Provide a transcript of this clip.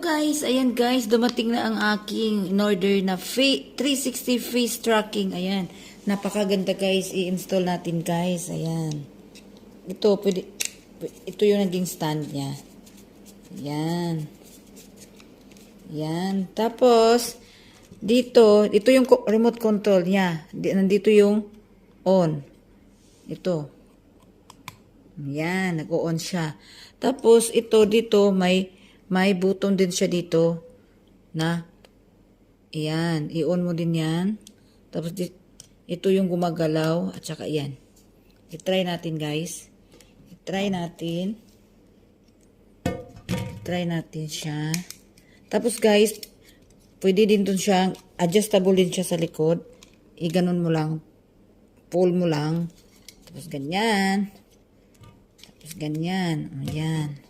guys, ayan guys, dumating na ang aking in-order na 360 face tracking. Ayan, napakaganda guys, i-install natin guys. Ayan. Ito, ito yung naging stand niya. Ayan. Ayan. Tapos, dito, ito yung remote control niya. Nandito yung on. Ito. Ayan, nag-on siya. Tapos, ito dito, may button din siya dito na, ayan, i-on mo din yan. Tapos, ito yung gumagalaw, at saka yan. I-try natin, guys. I-try natin. I-try natin siya. Tapos, guys, pwede din dun siya, adjustable din siya sa likod. I-ganon mo lang. Pull mo lang. Tapos, ganyan. Tapos, ganyan. Ayan.